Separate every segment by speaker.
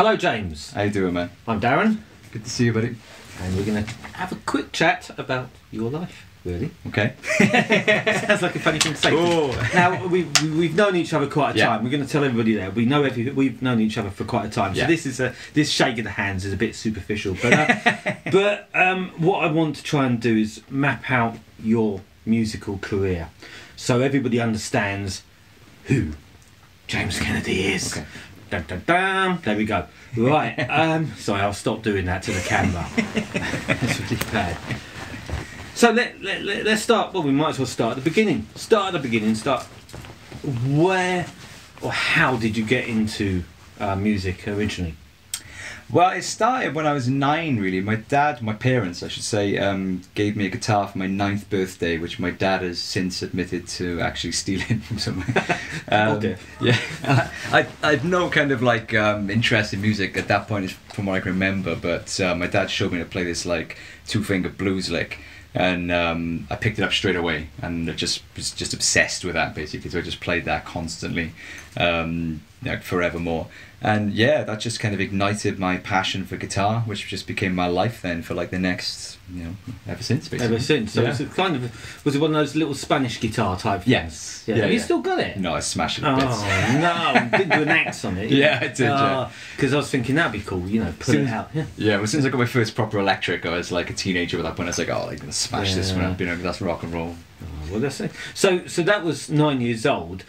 Speaker 1: Hello, James.
Speaker 2: How you doing, man?
Speaker 1: I'm Darren,
Speaker 2: Good to see you, buddy.
Speaker 1: and we're going to have a quick chat about your life. Really?
Speaker 2: Okay.
Speaker 1: Sounds like a funny thing to say.
Speaker 2: Oh.
Speaker 1: Now we've known each other quite a
Speaker 2: Yeah.
Speaker 1: time. We're going to tell everybody that we've known each other for quite a time. So
Speaker 2: Yeah.
Speaker 1: this shake of the hands is a bit superficial. But what I want to try and do is map out your musical career, so everybody understands who James Kennedy is.
Speaker 2: Okay.
Speaker 1: Dun, dun, dun. There we go. Right. Sorry, I'll stop doing that to the camera. That's really bad. So let's start. Well, we might as well start at the beginning. Start at the beginning. Start. Where or how did you get into music originally?
Speaker 2: Well, it started when I was 9, really. My parents, I should say, gave me a guitar for my 9th birthday, which my dad has since admitted to actually stealing from somewhere.
Speaker 1: Oh dear.
Speaker 2: Yeah. I had no kind of like interest in music at that point, from what I can remember, but my dad showed me to play this like 2-finger blues lick. And I picked it up straight away, and I was just obsessed with that, basically. So I just played that constantly, forevermore. And yeah, that just kind of ignited my passion for guitar, which just became my life then for like the next, ever since, basically.
Speaker 1: Ever since. So
Speaker 2: Yeah.
Speaker 1: was it one of those little Spanish guitar type things?
Speaker 2: Yes.
Speaker 1: Yeah.
Speaker 2: Yeah,
Speaker 1: Have you
Speaker 2: yeah.
Speaker 1: still got it?
Speaker 2: No, I smashed it to
Speaker 1: Oh
Speaker 2: bits.
Speaker 1: no! Didn't do an axe on it.
Speaker 2: Yeah, I did, yeah.
Speaker 1: Because I was thinking that'd be cool. Pull it out. Yeah.
Speaker 2: Yeah, well, as soon as I got my first proper electric, I was like a teenager at that point. I was like, oh, I'm going to smash this one up, that's rock and roll.
Speaker 1: Oh, well, that's it. So that was 9 years old.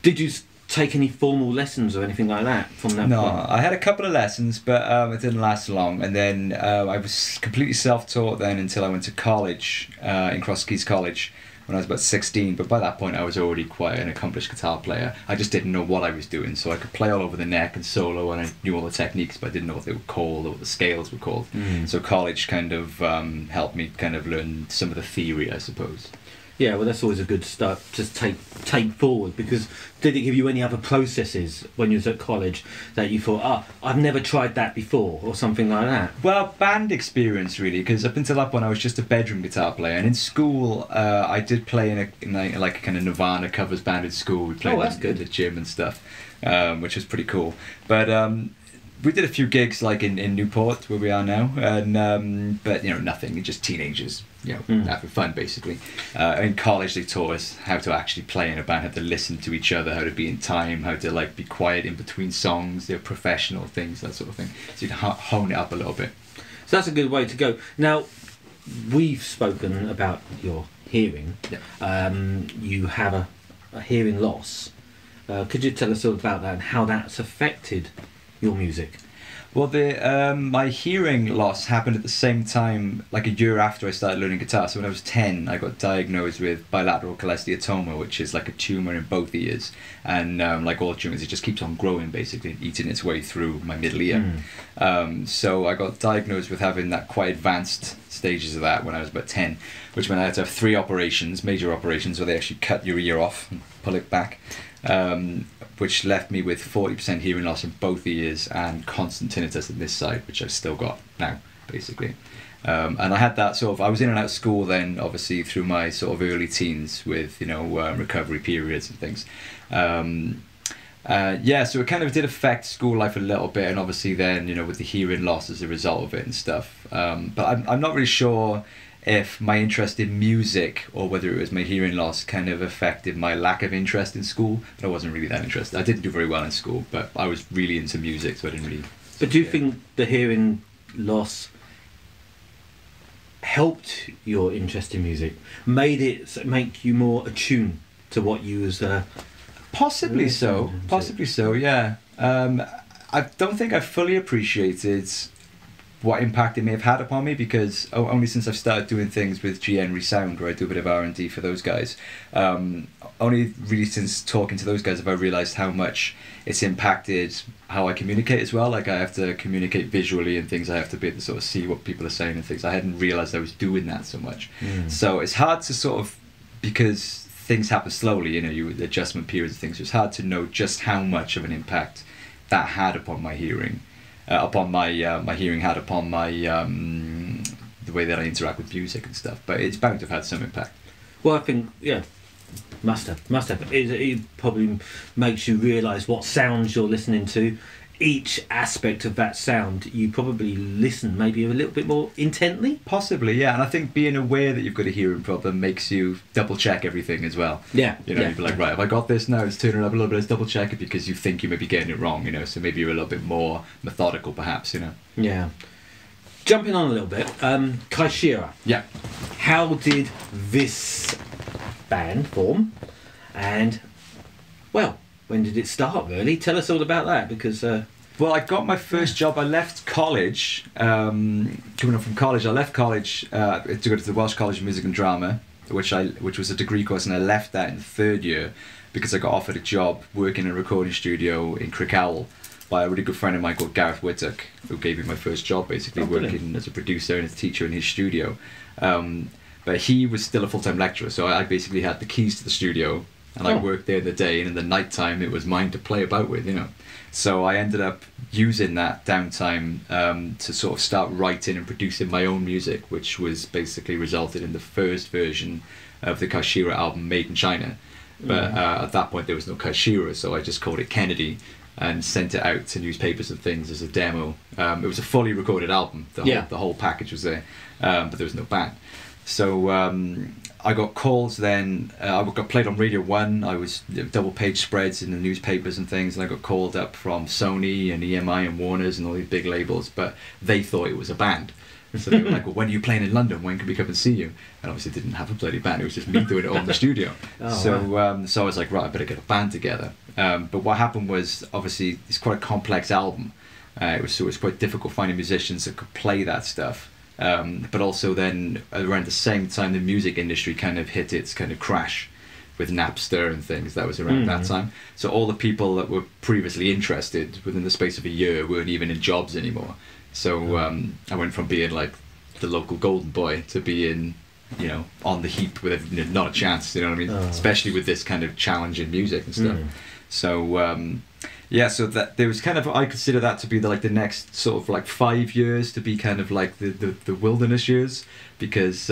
Speaker 1: Did you take any formal lessons or anything like that from that
Speaker 2: No,
Speaker 1: point?
Speaker 2: I had a couple of lessons, but it didn't last long. And then I was completely self-taught then until I went to college, in Cross Keys College, when I was about 16. But by that point, I was already quite an accomplished guitar player. I just didn't know what I was doing. So I could play all over the neck and solo, and I knew all the techniques, but I didn't know what they were called or what the scales were called. So college kind of helped me kind of learn some of the theory, I suppose.
Speaker 1: Yeah, well, that's always a good start to take forward, because did it give you any other processes when you was at college that you thought, I've never tried that before, or something like that?
Speaker 2: Well, band experience really, because up until that point I was just a bedroom guitar player, and in school I did play in like a kind of Nirvana covers band at school. We played in the gym and stuff, which was pretty cool. But we did a few gigs like in Newport, where we are now, and but nothing, just teenagers, having fun basically. In college they taught us how to actually play in a band, how to listen to each other, how to be in time, how to like be quiet in between songs, professional things, that sort of thing. So you can hone it up a little bit.
Speaker 1: So that's a good way to go. Now, we've spoken about your hearing.
Speaker 2: Yeah.
Speaker 1: You have a hearing loss. Could you tell us all about that and how that's affected your music?
Speaker 2: Well, my hearing loss happened at the same time, like a year after I started learning guitar. So when I was 10, I got diagnosed with bilateral cholesteatoma, which is like a tumour in both ears. And like all tumours, it just keeps on growing, basically, eating its way through my middle ear. So I got diagnosed with having that quite advanced stages of that when I was about 10, which meant I had to have 3 operations, major operations, where they actually cut your ear off and pull it back. Which left me with 40% hearing loss in both ears and constant tinnitus on this side, which I've still got now, basically. And I had that I was in and out of school then, obviously, through my sort of early teens with, recovery periods and things. So it kind of did affect school life a little bit, and obviously then, with the hearing loss as a result of it and stuff. But I'm not really sure if my interest in music or whether it was my hearing loss kind of affected my lack of interest in school. But I wasn't really that interested. I didn't do very well in school, but I was really into music, so I didn't really...
Speaker 1: But do you think the hearing loss helped your interest in music? Make you more attuned to what you was...
Speaker 2: Possibly so, yeah. I don't think I fully appreciated what impact it may have had upon me, because only since I've started doing things with GN Sound, where I do a bit of R&D for those guys, only really since talking to those guys have I realised how much it's impacted how I communicate as well. Like, I have to communicate visually and things, I have to be able to sort of see what people are saying and things. I hadn't realised I was doing that so much. So it's hard to sort of, because things happen slowly, the adjustment periods and things, so it's hard to know just how much of an impact that had upon my hearing. My hearing had upon my the way that I interact with music and stuff, but it's bound to have had some impact.
Speaker 1: Well, I think, must have. It probably makes you realise what sounds you're listening to each aspect of that sound, you probably listen maybe a little bit more intently.
Speaker 2: Possibly, yeah. And I think being aware that you've got a hearing problem makes you double check everything as well.
Speaker 1: Yeah.
Speaker 2: You know, you'd be like, right, have I got this now? Let's turn it up a little bit, let's double check it, because you think you may be getting it wrong, you know, so maybe you're a little bit more methodical perhaps, you know.
Speaker 1: Yeah. Jumping on a little bit, Kaishira.
Speaker 2: Yeah.
Speaker 1: How did this band form? And, well, when did it start, really? Tell us all about that, because...
Speaker 2: Well, I got my first job. I left college. Coming up from college, I left college to go to the Welsh College of Music and Drama, which was a degree course, and I left that in the third year because I got offered a job working in a recording studio in Crickhowell by a really good friend of mine called Gareth Whittock, who gave me my first job, basically working as a producer and as a teacher in his studio. But he was still a full-time lecturer, so I basically had the keys to the studio, and I worked there in the day, and in the night time it was mine to play about with, you know. So I ended up using that downtime to sort of start writing and producing my own music, which was basically resulted in the first version of the Kaishira album, Made in China. But at that point there was no Kaishira, so I just called it Kennedy and sent it out to newspapers and things as a demo. It was a fully recorded album, the whole package was there, but there was no band. So I got calls then, I got played on Radio 1, I was double page spreads in the newspapers and things, and I got called up from Sony and EMI and Warner's and all these big labels, but they thought it was a band. So they were like, well, when are you playing in London? When can we come and see you? And obviously didn't have a bloody band, it was just me doing it all in the studio. So I was like, right, I better get a band together. But what happened was, obviously, it's quite a complex album. It was quite difficult finding musicians that could play that stuff. But also then, around the same time, the music industry kind of hit its kind of crash with Napster and things. That was around that time. So all the people that were previously interested within the space of a year weren't even in jobs anymore. So I went from being like the local golden boy to being, you know, on the heap with not a chance, you know what I mean? Especially with this kind of challenging music and stuff. So yeah, so that there was kind of, I consider that to be the next sort of like 5 years to be kind of like the wilderness years, because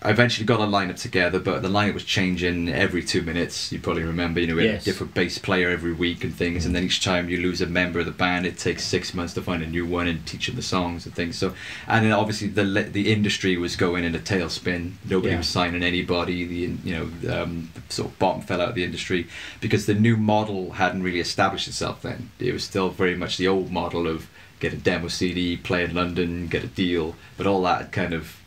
Speaker 2: I eventually got a lineup together, but the lineup was changing every 2 minutes. You probably remember, you know, we had a different bass player every week and things, and then each time you lose a member of the band, it takes 6 months to find a new one and teach them the songs and things. So, and then obviously the industry was going in a tailspin. Nobody was signing anybody. The sort of bottom fell out of the industry because the new model hadn't really established itself then. It was still very much the old model of get a demo CD, play in London, get a deal, but all that had kind of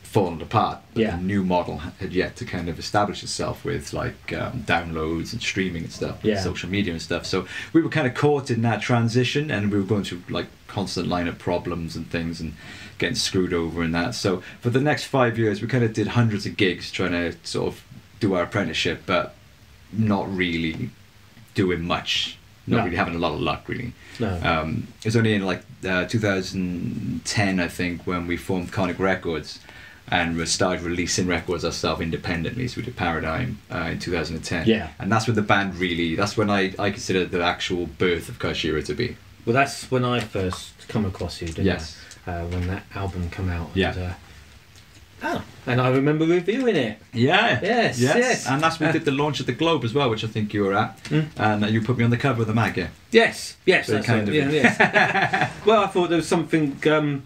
Speaker 2: fallen apart. But the new model had yet to kind of establish itself with like downloads and streaming and stuff, social media and stuff. So we were kind of caught in that transition, and we were going through like constant lineup problems and things and getting screwed over and that. So for the next 5 years we kind of did hundreds of gigs trying to sort of do our apprenticeship, but not really doing much, not really having a lot of luck really. It was only in like 2010 I think when we formed Conic Records and we started releasing records ourselves independently. So we did Paradigm in 2010. And that's when the band really, that's when I consider the actual birth of Kaishira to be.
Speaker 1: Well, that's when I first come across you, didn't I? When that album came out. And I remember reviewing it. Yes.
Speaker 2: And that's when we did the launch of the Globe as well, which I think you were at. And you put me on the cover of the mag,
Speaker 1: Yes,
Speaker 2: so kind of.
Speaker 1: Well, I thought there was something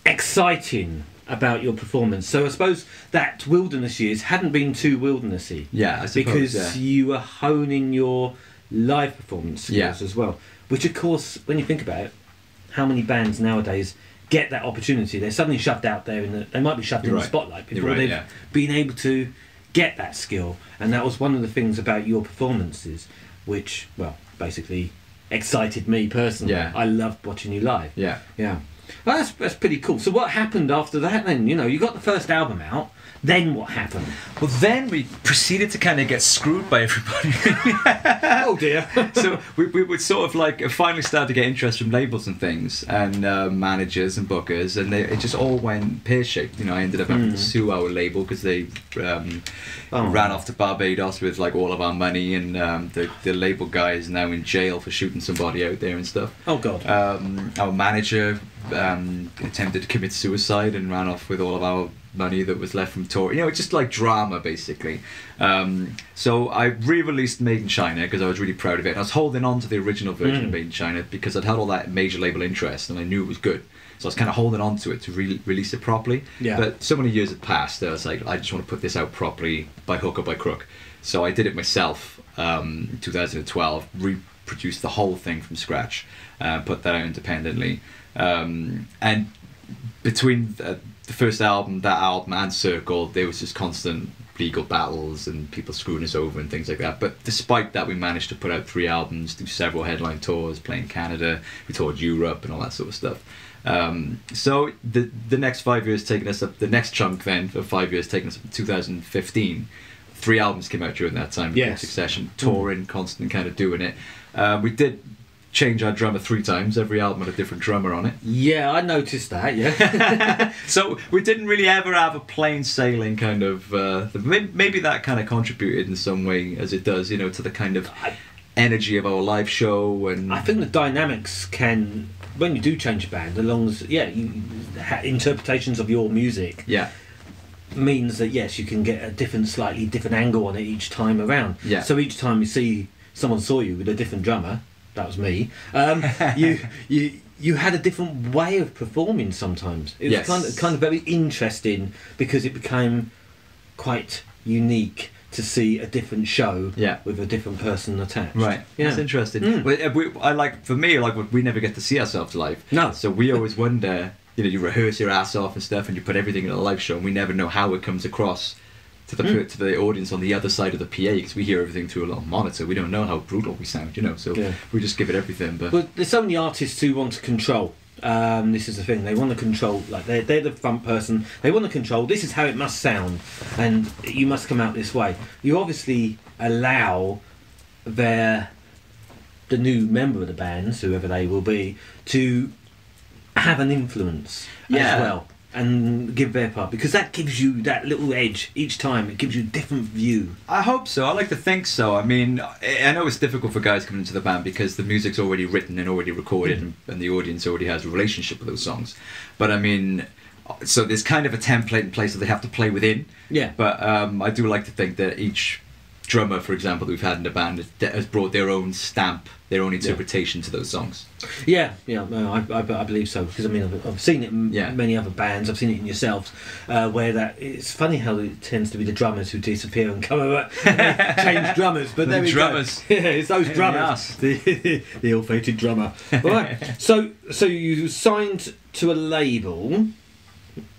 Speaker 1: exciting about your performance. So I suppose that wilderness years hadn't been too wildernessy.
Speaker 2: I suppose,
Speaker 1: because you were honing your live performance skills as well. Which, of course, when you think about it, how many bands nowadays get that opportunity? They're suddenly shoved out there, they might be shoved in the spotlight before they've been able to get that skill. And that was one of the things about your performances, which, well, basically excited me personally. I loved watching you live. Well, that's pretty cool. So what happened after that then? You know, you got the first album out, then what happened?
Speaker 2: Well, then we proceeded to kind of get screwed by everybody.
Speaker 1: Oh dear.
Speaker 2: So we would sort of like finally start to get interest from labels and things, and managers and bookers, and it just all went pear-shaped. You know, I ended up having to sue our label because they ran off to Barbados with like all of our money, and the label guy is now in jail for shooting somebody out there and stuff.
Speaker 1: Oh God.
Speaker 2: Our manager attempted to commit suicide and ran off with all of our money that was left from tour. You know, just like drama, basically. So I re-released Made in China because I was really proud of it. And I was holding on to the original version of Made in China because I'd had all that major label interest and I knew it was good. So I was kind of holding on to it to release it properly.
Speaker 1: Yeah.
Speaker 2: But so many years had passed that I was like, I just want to put this out properly by hook or by crook. So I did it myself in 2012, reproduced the whole thing from scratch, put that out independently. And between the first album, that album, and Circle, there was just constant legal battles and people screwing us over and things like that. But despite that, we managed to put out 3 albums, do several headline tours, play in Canada, we toured Europe and all that sort of stuff. So the next 5 years taking us up, the next chunk then of 5 years taking us up to 2015. 3 albums came out during that time in succession, touring, constant kind of doing it. We did change our drummer 3 times. Every album had a different drummer on it.
Speaker 1: Yeah, I noticed that. Yeah.
Speaker 2: So we didn't really ever have a plain sailing kind of. Maybe that kind of contributed in some way, as it does, you know, to the kind of energy of our live show. And
Speaker 1: I think the dynamics can, when you do change a band, along as interpretations of your music.
Speaker 2: Yeah.
Speaker 1: Means that yes, you can get a slightly different angle on it each time around.
Speaker 2: Yeah.
Speaker 1: So each time someone saw you with a different drummer, that was me. You had a different way of performing. Sometimes it was kind of very interesting because it became quite unique to see a different show with a different person attached.
Speaker 2: Right. Yeah. That's interesting. Well, we never get to see ourselves live.
Speaker 1: No.
Speaker 2: So we always wonder. You know, you rehearse your ass off and stuff, and you put everything in a live show, and we never know how it comes across to the audience on the other side of the PA, because we hear everything through a little monitor. We don't know how brutal we sound, you know. So we just give it everything. But
Speaker 1: there's so many artists who want to control. This is the thing; they want to control. Like they're the front person. They want to control. This is how it must sound, and you must come out this way. You obviously allow the new member of the bands, whoever they will be, to have an influence as well and give their part, because that gives you that little edge each time. It gives you a different view.
Speaker 2: I hope so. I like to think so. I mean, I know it's difficult for guys coming into the band because the music's already written and already recorded and the audience already has a relationship with those songs. But I mean, so there's kind of a template in place that they have to play within.
Speaker 1: Yeah.
Speaker 2: But I do like to think that each drummer, for example, that we've had in the band has brought their own stamp, their own interpretation to those songs.
Speaker 1: Yeah, I believe so, because I mean I've seen it in many other bands. I've seen it in yourselves, where that it's funny how it tends to be the drummers who disappear and come over, change drummers. But there we
Speaker 2: drummers.
Speaker 1: go. Yeah, it's those drummers. The ill-fated drummer. Right. So you signed to a label,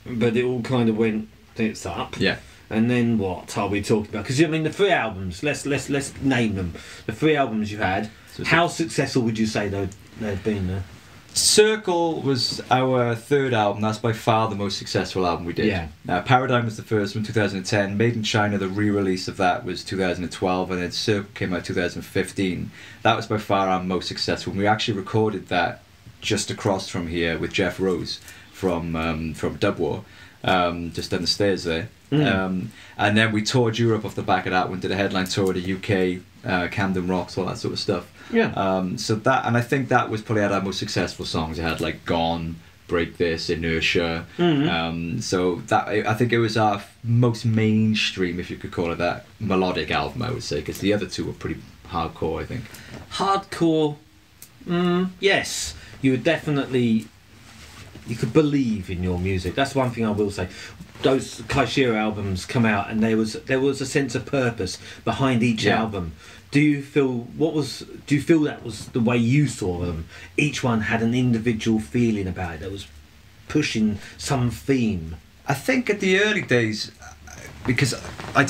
Speaker 1: but it all kind of went tits up.
Speaker 2: Yeah.
Speaker 1: And then what are we talking about? Because I mean the 3 albums. Let's name them. The 3 albums you had. How successful would you say they've been there?
Speaker 2: Circle was our 3rd album. That's by far the most successful album we did.
Speaker 1: Yeah.
Speaker 2: Paradigm was the first one, 2010. Made in China, the re-release of that was 2012, and then Circle came out 2015. That was by far our most successful. We actually recorded that just across from here with Jeff Rose from Dub War, just down the stairs there. And then we toured Europe off the back of that. Went to the headline tour of the UK, Camden Rocks, all that sort of stuff.
Speaker 1: Yeah.
Speaker 2: So that, and I think that was probably our most successful songs. It had like Gone, Break This, Inertia. So that, I think it was our most mainstream, if you could call it that, melodic album, I would say, because the other 2 were pretty hardcore, I think.
Speaker 1: Hardcore. Yes, you would definitely. You could believe in your music. That's one thing I will say. Those Kaishira albums come out, and there was a sense of purpose behind each album. Do you feel that was the way you saw them? Each one had an individual feeling about it that was pushing some theme.
Speaker 2: I think at the early days, because like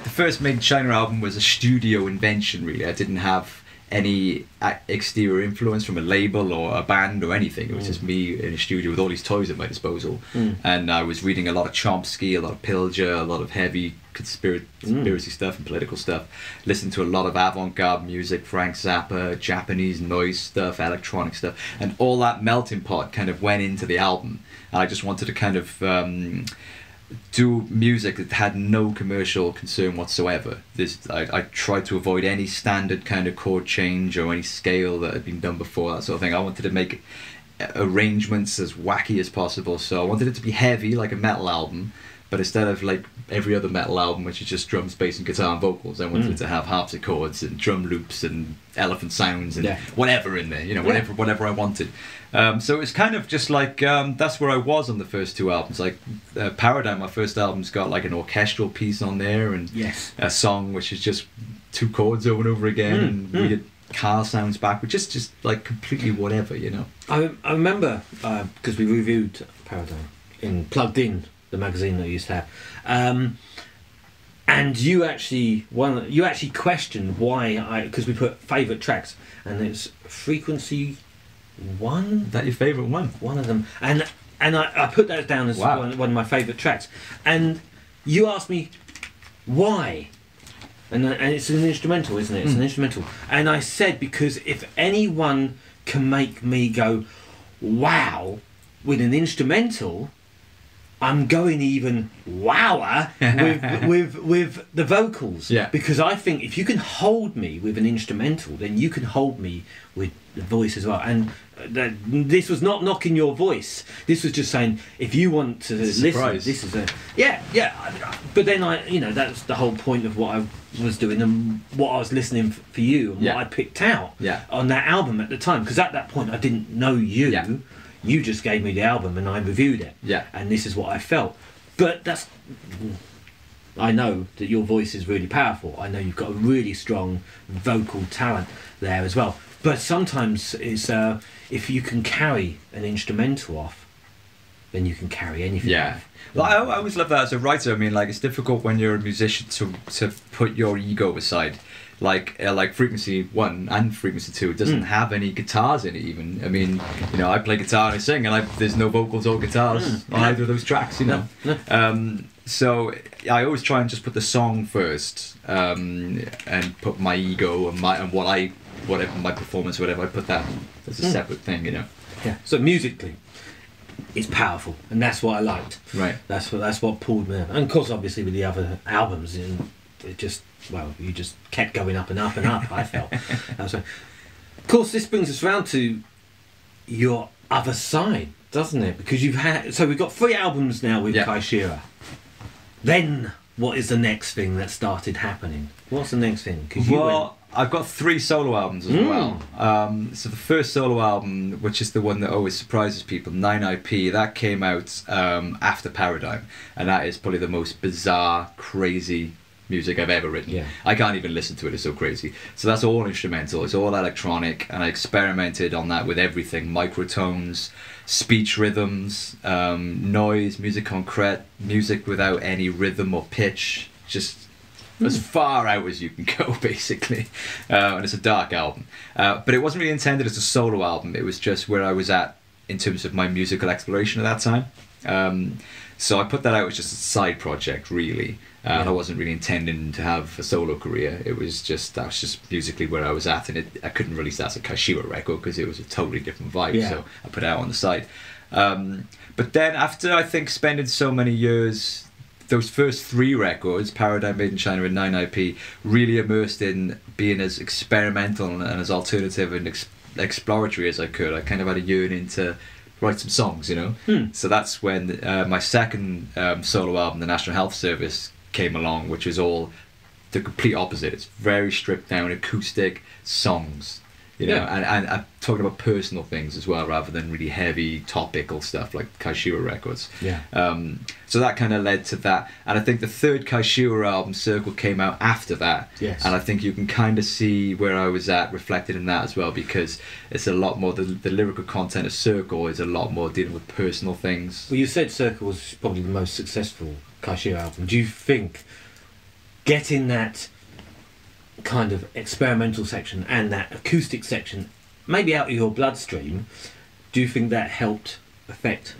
Speaker 2: the first Made in China album was a studio invention, really. I didn't have any exterior influence from a label or a band or anything. It was just me in a studio with all these toys at my disposal, and I was reading a lot of Chomsky, a lot of Pilger, a lot of heavy conspiracy stuff and political stuff, listening to a lot of avant-garde music, Frank Zappa, Japanese noise stuff, electronic stuff, and all that melting pot kind of went into the album. And I just wanted to kind of do music that had no commercial concern whatsoever. I tried to avoid any standard kind of chord change or any scale that had been done before, that sort of thing. I wanted to make arrangements as wacky as possible. So I wanted it to be heavy, like a metal album, but instead of like every other metal album, which is just drums, bass, and guitar and vocals, I wanted it to have harpsichords and drum loops and elephant sounds and whatever in there, you know, whatever I wanted. So it's kind of just like that's where I was on the first two albums. Like Paradigm, my first album's got like an orchestral piece on there and a song which is just two chords over and over again and weird car sounds back, which is just like completely whatever, you know.
Speaker 1: I remember because we reviewed Paradigm in Plugged In, the magazine that I used to have, and you actually questioned why because we put favourite tracks and it's Frequency One.
Speaker 2: Is that your favourite one?
Speaker 1: One of them, and I put that down as one of my favourite tracks, and you asked me why. And it's an instrumental, isn't it? It's an instrumental. And I said, because if anyone can make me go, wow, with an instrumental, I'm going even wower with the vocals.
Speaker 2: Yeah.
Speaker 1: Because I think if you can hold me with an instrumental, then you can hold me with the voice as well. And this was not knocking your voice. This was just saying, if you want to listen, this is a But then that's the whole point of what I was doing and what I was listening for you and what I picked out on that album at the time. Because at that point I didn't know you. Yeah. You just gave me the album and I reviewed it. Yeah. And this is what I felt. But I know that your voice is really powerful. I know you've got a really strong vocal talent there as well. But sometimes it's if you can carry an instrumental off, then you can carry anything off.
Speaker 2: Well, I always love that as a writer. I mean, like, it's difficult when you're a musician to put your ego aside. Like Frequency 1 and Frequency 2 doesn't have any guitars in it even. I mean, I play guitar and I sing and there's no vocals or guitars on either of those tracks, So I always try and just put the song first and put my ego and whatever my performance, whatever, I put that as a separate thing,
Speaker 1: Yeah. So musically, it's powerful, and that's what I liked.
Speaker 2: Right.
Speaker 1: That's what pulled me. And of course, obviously, with the other albums, it just you just kept going up and up and up. I felt. Of course, this brings us round to your other side, doesn't it? Because we've got 3 albums now with Kaishira. Then what is the next thing that started happening? What's the next thing?
Speaker 2: I've got 3 solo albums as well. So the first solo album, which is the one that always surprises people, 9IP, that came out after Paradigm, and that is probably the most bizarre, crazy music I've ever written. Yeah. I can't even listen to it, it's so crazy. So that's all instrumental, it's all electronic, and I experimented on that with everything: microtones, speech rhythms, noise, music concrete, music without any rhythm or pitch, just as far out as you can go, basically. And it's a dark album. But it wasn't really intended as a solo album, it was just where I was at in terms of my musical exploration at that time. So I put that out as just a side project, really. I wasn't really intending to have a solo career. That was just musically where I was at, and I couldn't release that as a Kaishira record because it was a totally different vibe. Yeah. So I put it out on the side. But then after I think spending so many years, those first 3 records, Paradigm, Made in China, and 9IP, really immersed in being as experimental and as alternative and exploratory as I could. I kind of had a yearning to write some songs, So that's when my second solo album, The National Health Service, came along, which is all the complete opposite. It's very stripped down acoustic songs, and I'm talking about personal things as well, rather than really heavy topical stuff like Kaishira records. So that kind of led to that, and I think the third Kaishira album, Circle, came out after that. Yes. And I think you can kind of see where I was at reflected in that as well, because it's a lot more, the lyrical content of Circle is a lot more dealing with personal things.
Speaker 1: Well, you said Circle was probably the most successful Kaishira album. Do you think getting that kind of experimental section and that acoustic section maybe out of your bloodstream, do you think that helped affect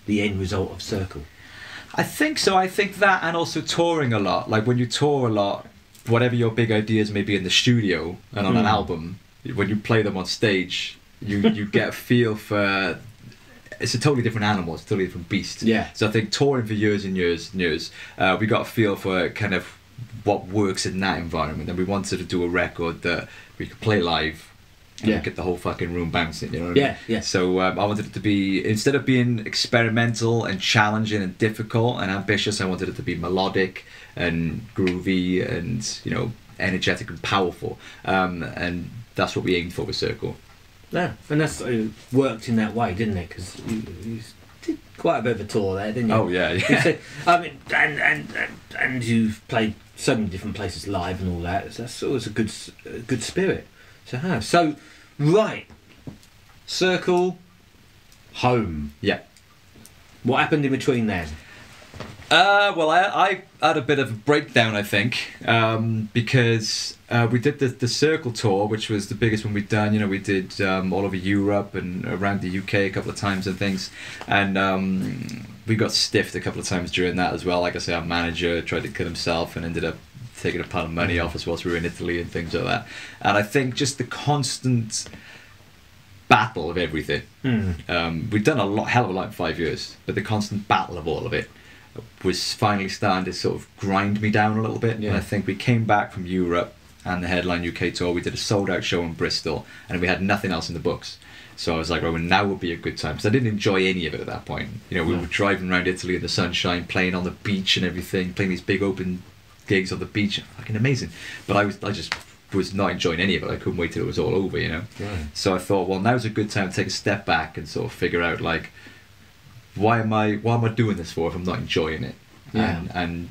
Speaker 1: the end result of Circle?
Speaker 2: I think so. I think that, and also touring a lot. Like when you tour a lot, whatever your big ideas may be in the studio and on an album, when you play them on stage, you get a feel for. It's a totally different animal. It's a totally different beast. Yeah. So I think touring for years and years and years, we got a feel for kind of what works in that environment, and we wanted to do a record that we could play live and
Speaker 1: Yeah.
Speaker 2: get the whole fucking room bouncing. You know what I mean?
Speaker 1: Yeah, yeah.
Speaker 2: So I wanted it to be, instead of being experimental and challenging and difficult and ambitious, I wanted it to be melodic and groovy and, you know, energetic and powerful. And that's what we aimed for with Circle.
Speaker 1: Yeah, and that's worked in that way, didn't it? Because you did quite a bit of a tour there, didn't you?
Speaker 2: Oh yeah, yeah.
Speaker 1: You said, I mean, and you've played so many different places live and all that. That's always a good spirit to have. So, right, Circle, home.
Speaker 2: Yeah.
Speaker 1: What happened in between then?
Speaker 2: Well, I had a bit of a breakdown, I think, because we did the Circle tour, which was the biggest one we'd done. You know, we did all over Europe and around the UK a couple of times and things, and we got stiffed a couple of times during that as well. Like I say, our manager tried to kill himself and ended up taking a pound of money off us whilst we were in Italy and things like that. And I think just the constant battle of everything. We'd done hell of a lot in 5 years, but the constant battle of all of it was finally starting to sort of grind me down a little bit.
Speaker 1: Yeah.
Speaker 2: And I think we came back from Europe and the headline UK tour. We did a sold out show in Bristol, and we had nothing else in the books. So I was like, well, now would be a good time, because I didn't enjoy any of it at that point. You know, we were driving around Italy in the sunshine, playing on the beach and everything, playing these big open gigs on the beach, fucking amazing. But I just was not enjoying any of it. I couldn't wait till it was all over, you know.
Speaker 1: Right.
Speaker 2: So I thought, well, now's a good time to take a step back and sort of figure out, like, why am I doing this for if I'm not enjoying it?
Speaker 1: Yeah.
Speaker 2: And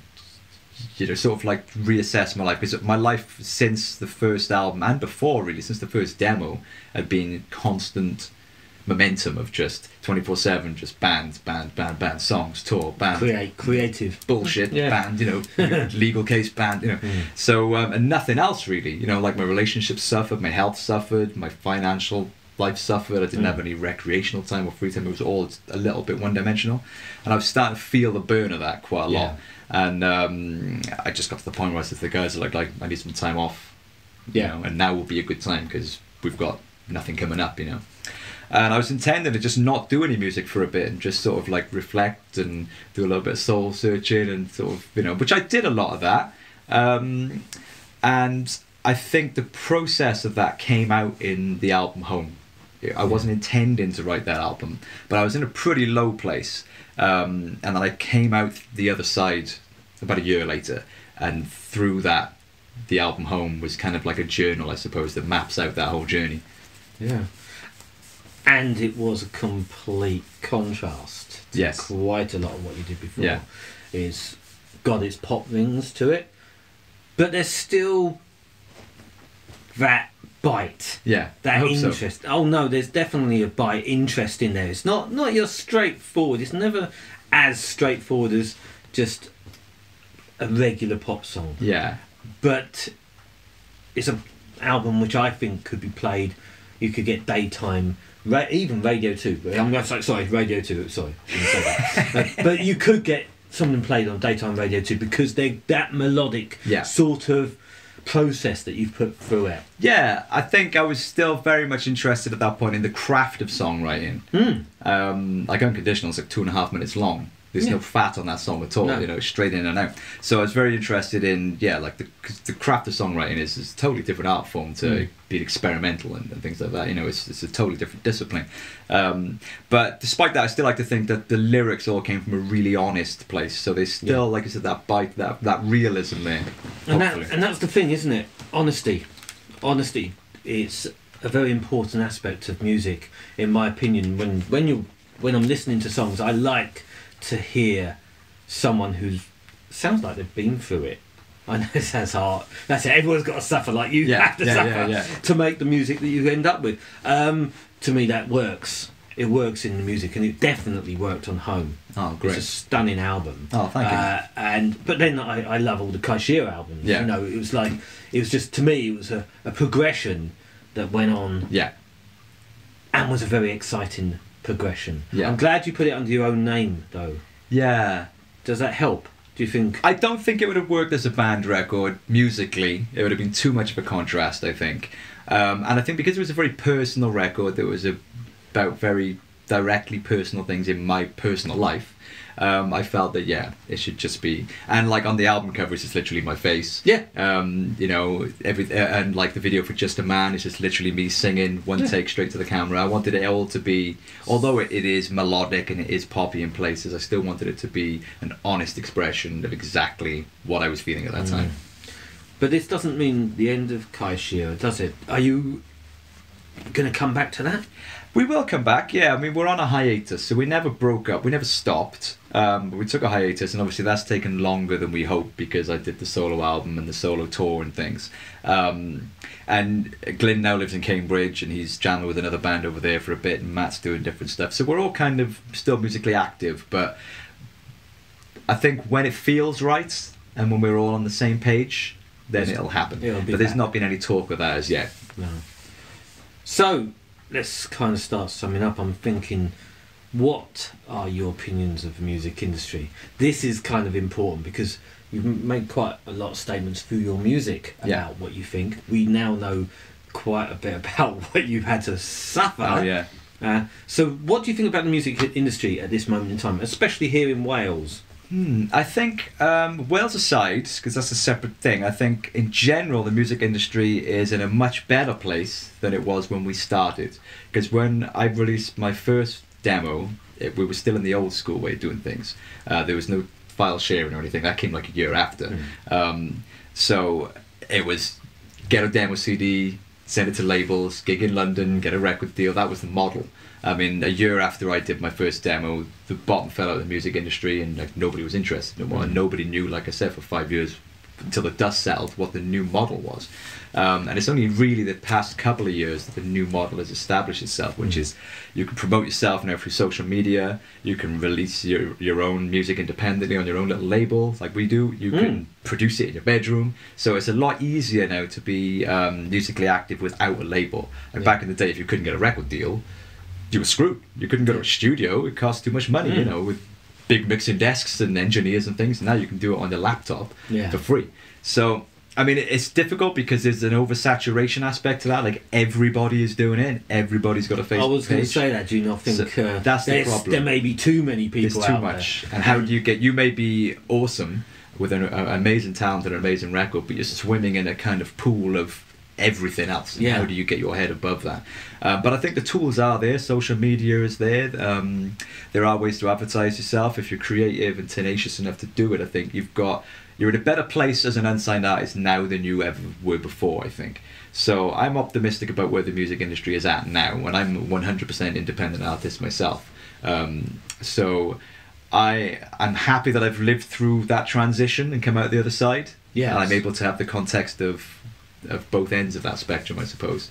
Speaker 2: you know, sort of like reassess my life, because my life since the first album and before, really, since the first demo, had been constant momentum of just 24/7, just band, songs, tour, band,
Speaker 1: Creative
Speaker 2: bullshit,
Speaker 1: Yeah.
Speaker 2: band, you know, legal case, band, you know. So and nothing else really, you know, like my relationships suffered, my health suffered, my financial life suffered. I didn't have any recreational time or free time. It was all a little bit one-dimensional, and I was starting to feel the burn of that quite a lot. And I just got to the point where I said to the guys, like I need some time off, you know, and now will be a good time because we've got nothing coming up, you know. And I was intending to just not do any music for a bit and just sort of like reflect and do a little bit of soul searching and sort of, you know, which I did a lot of that. And I think the process of that came out in the album Home. I wasn't intending to write that album, but I was in a pretty low place. And then I came out the other side about a year later, and through that, the album Home was kind of like a journal, I suppose, that maps out that whole journey.
Speaker 1: Yeah. And it was a complete contrast to
Speaker 2: Yes.
Speaker 1: quite a lot of what you did before.
Speaker 2: Yeah.
Speaker 1: It's got its pop rings to it, but there's still that bite.
Speaker 2: Yeah, I
Speaker 1: That
Speaker 2: hope so.
Speaker 1: interest. Oh no, there's definitely a bite, interest in there. It's not your straightforward. It's never as straightforward as just a regular pop song.
Speaker 2: Yeah,
Speaker 1: But it's an album which I think could be played. You could get daytime, even Radio 2. I'm going to say, Radio 2. Sorry, I didn't say that. But you could get something played on daytime Radio 2 because they're that melodic sort of process that you've put through it.
Speaker 2: Yeah, I think I was still very much interested at that point in the craft of songwriting. Like Unconditional is like 2.5 minutes long. There's no fat on that song at all, you know, straight in and out. So I was very interested in, like the craft of songwriting is a totally different art form to being experimental and things like that. You know, it's a totally different discipline. But despite that, I still like to think that the lyrics all came from a really honest place. So there's still, like I said, that bite, that realism there.
Speaker 1: And that's the thing, isn't it? Honesty. Honesty is a very important aspect of music, in my opinion. When I'm listening to songs, I like to hear someone who sounds like they've been through it. I know it sounds hard. That's it. Everyone's got to suffer like you have to suffer to make the music that you end up with. To me, that works. It works in the music, and it definitely worked on Home.
Speaker 2: Oh, great!
Speaker 1: It's a stunning album.
Speaker 2: Oh, thank you.
Speaker 1: But then I love all the Kaishir albums.
Speaker 2: Yeah.
Speaker 1: You know, it was just, to me, it was a progression that went on.
Speaker 2: Yeah.
Speaker 1: And was a very exciting progression.
Speaker 2: Yeah.
Speaker 1: I'm glad you put it under your own name, though.
Speaker 2: Yeah.
Speaker 1: Does that help? Do you think?
Speaker 2: I don't think it would have worked as a band record musically. It would have been too much of a contrast, I think. And I think because it was a very personal record that was about very directly personal things in my personal life, I felt that it should just be, and like on the album covers it's literally my face.
Speaker 1: Yeah.
Speaker 2: You know, and like the video for Just a Man is just literally me singing one take straight to the camera. I wanted it all to be, although it is melodic and it is poppy in places, I still wanted it to be an honest expression of exactly what I was feeling at that time.
Speaker 1: But this doesn't mean the end of Kai Shira, does it? Are you going to come back to that?
Speaker 2: We will come back, yeah. I mean, we're on a hiatus, so we never broke up. We never stopped. But we took a hiatus, and obviously that's taken longer than we hoped because I did the solo album and the solo tour and things. And Glyn now lives in Cambridge, and he's jamming with another band over there for a bit, and Matt's doing different stuff. So we're all kind of still musically active, but I think when it feels right and when we're all on the same page, then it'll happen. But there's not been any talk of that as yet.
Speaker 1: No. So let's kind of start summing up. I'm thinking, what are your opinions of the music industry? This is kind of important because you've made quite a lot of statements through your music about what you think. We now know quite a bit about what you've had to suffer.
Speaker 2: Oh, yeah.
Speaker 1: So what do you think about the music industry at this moment in time, especially here in Wales?
Speaker 2: I think, Wales aside, because that's a separate thing, I think in general the music industry is in a much better place than it was when we started. Because when I released my first demo, we were still in the old school way of doing things. There was no file sharing or anything. That came like a year after. So it was get a demo CD, send it to labels, gig in London, get a record deal. That was the model. I mean, a year after I did my first demo, the bottom fell out of the music industry, and like nobody was interested no more. And nobody knew, like I said, for 5 years until the dust settled, what the new model was. And it's only really the past couple of years that the new model has established itself, which is you can promote yourself now through social media. You can release your own music independently on your own little label, like we do. You can produce it in your bedroom. So it's a lot easier now to be musically active without a label. And back in the day, if you couldn't get a record deal, you were screwed. You couldn't go to a studio. It cost too much money, you know, with big mixing desks and engineers and things. Now you can do it on your laptop for free. So, I mean, it's difficult because there's an oversaturation aspect to that. Like, everybody is doing it. Everybody's got a Facebook page.
Speaker 1: I was going to say that. Do you not think
Speaker 2: that's the problem?
Speaker 1: There may be too many people
Speaker 2: There's too much.
Speaker 1: there.
Speaker 2: And how do you get... You may be awesome with an amazing talent and an amazing record, but you're swimming in a kind of pool of everything else. And how do you get your head above that? But I think the tools are there. Social media is there. There are ways to advertise yourself. If you're creative and tenacious enough to do it, I think you're in a better place as an unsigned artist now than you ever were before, I think. So I'm optimistic about where the music industry is at now, and I'm a 100% independent artist myself. So I'm happy that I've lived through that transition and come out the other side.
Speaker 1: Yes.
Speaker 2: And I'm able to have the context of both ends of that spectrum, I suppose.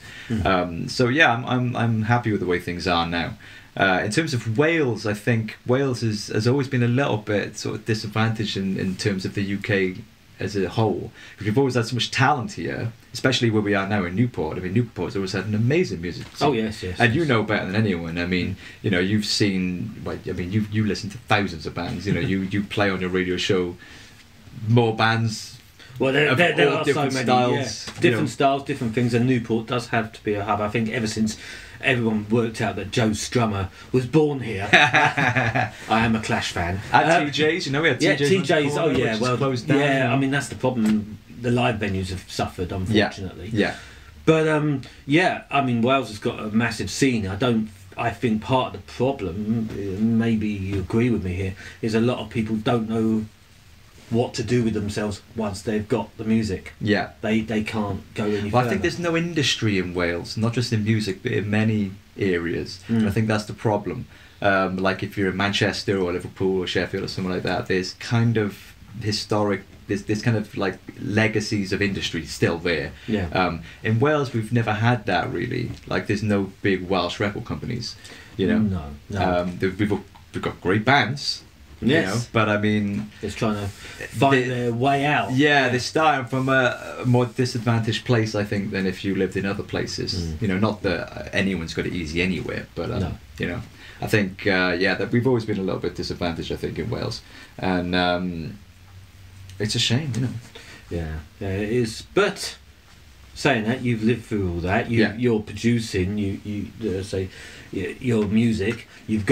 Speaker 2: So yeah, I'm happy with the way things are now. In terms of Wales, I think Wales has always been a little bit sort of disadvantaged in terms of the UK as a whole, because we've always had so much talent here, especially where we are now in Newport. I mean, Newport's always had an amazing music scene.
Speaker 1: Oh yes.
Speaker 2: And you know better than anyone. I mean, you know, you've seen. Well, I mean, you listen to thousands of bands. You know, you play on your radio show more bands.
Speaker 1: Well, there are
Speaker 2: different
Speaker 1: so many
Speaker 2: styles,
Speaker 1: different styles, different things, and Newport does have to be a hub. I think ever since everyone worked out that Joe Strummer was born here, I am a Clash fan.
Speaker 2: At TJ's, you know, we had TJ's.
Speaker 1: Oh yeah, well,
Speaker 2: closed down.
Speaker 1: Yeah, I mean that's the problem. The live venues have suffered, unfortunately.
Speaker 2: Yeah.
Speaker 1: But I mean Wales has got a massive scene. I think part of the problem, maybe you agree with me here, is a lot of people don't know what to do with themselves once they've got the music. Yeah. They can't go any further.
Speaker 2: I think there's no industry in Wales, not just in music, but in many areas. And I think that's the problem. Like if you're in Manchester or Liverpool or Sheffield or somewhere like that, there's kind of historic, there's kind of like legacies of industry still there.
Speaker 1: Yeah.
Speaker 2: In Wales, we've never had that really. Like there's no big Welsh record companies, you know.
Speaker 1: No.
Speaker 2: We've got great bands.
Speaker 1: Yes.
Speaker 2: You know, but I mean,
Speaker 1: just trying to find their way out.
Speaker 2: Yeah, they're starting from a more disadvantaged place, I think, than if you lived in other places. You know, not that anyone's got it easy anywhere, but you know, I think that we've always been a little bit disadvantaged, I think, in Wales, and it's a shame, you know.
Speaker 1: Yeah, it is. But saying that, you've lived through all that. You're producing. You say your music. You've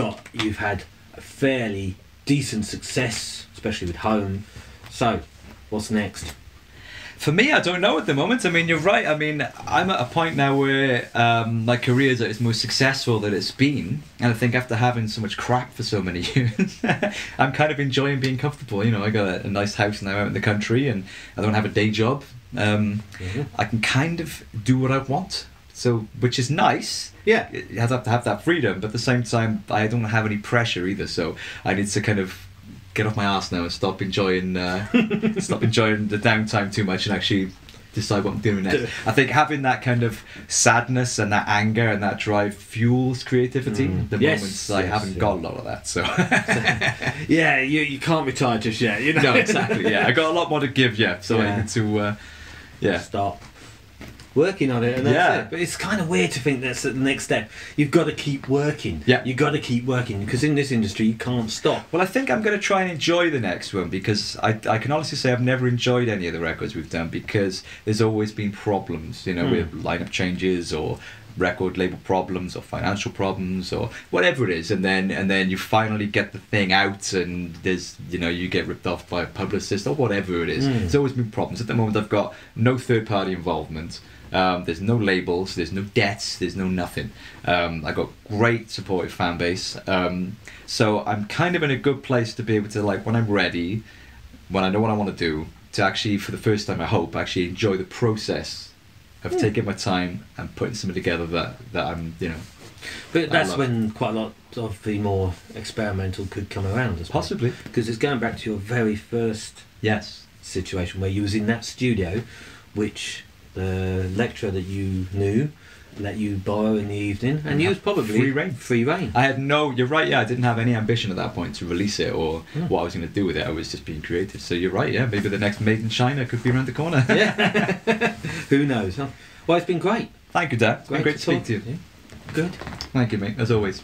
Speaker 1: had a fairly decent success, especially with home. So, what's next?
Speaker 2: For me, I don't know at the moment. I mean, you're right. I mean, I'm at a point now where my career is at its most successful that it's been. And I think after having so much crap for so many years, I'm kind of enjoying being comfortable. You know, I got a nice house now out in the country and I don't have a day job. I can kind of do what I want. So, which is nice.
Speaker 1: Yeah.
Speaker 2: You have to have that freedom. But at the same time, I don't have any pressure either. So I need to kind of get off my arse now and stop enjoying the downtime too much and actually decide what I'm doing next. I think having that kind of sadness and that anger and that drive fuels creativity. The moments I haven't got a lot of that, so
Speaker 1: yeah, you can't retire just yet. You know?
Speaker 2: No, exactly. Yeah, I got a lot more to give yet, so I need to
Speaker 1: start working on it, and that's it. But it's kind of weird to think that's the next step. You've got to keep working.
Speaker 2: Yeah,
Speaker 1: you've got to keep working because in this industry you can't stop.
Speaker 2: Well, I think I'm going to try and enjoy the next one because I can honestly say I've never enjoyed any of the records we've done because there's always been problems, you know, with lineup changes or record label problems or financial problems or whatever it is, and then you finally get the thing out and there's, you know, you get ripped off by a publicist or whatever it is. There's always been problems. At the moment I've got no third party involvement. There's no labels, there's no debts, there's no nothing. I've got great supportive fan base. So I'm kind of in a good place to be able to, like, when I'm ready, when I know what I want to do, to actually, for the first time I hope, actually enjoy the process of taking my time and putting something together that I'm, you know.
Speaker 1: But that's when quite a lot of the more experimental could come around as well.
Speaker 2: Possibly.
Speaker 1: Because it's going back to your very first situation where you was in that studio, which the lecturer that you knew let you borrow in the evening, and you was probably free reign.
Speaker 2: I had you're right, I didn't have any ambition at that point to release it or what I was going to do with it. I was just being creative. So you're right, maybe the next Made in China could be around the corner.
Speaker 1: Who knows, huh? Well, it's been great.
Speaker 2: Thank you, Dad. It's been great to speak to you.
Speaker 1: Good.
Speaker 2: Thank you, mate, as always.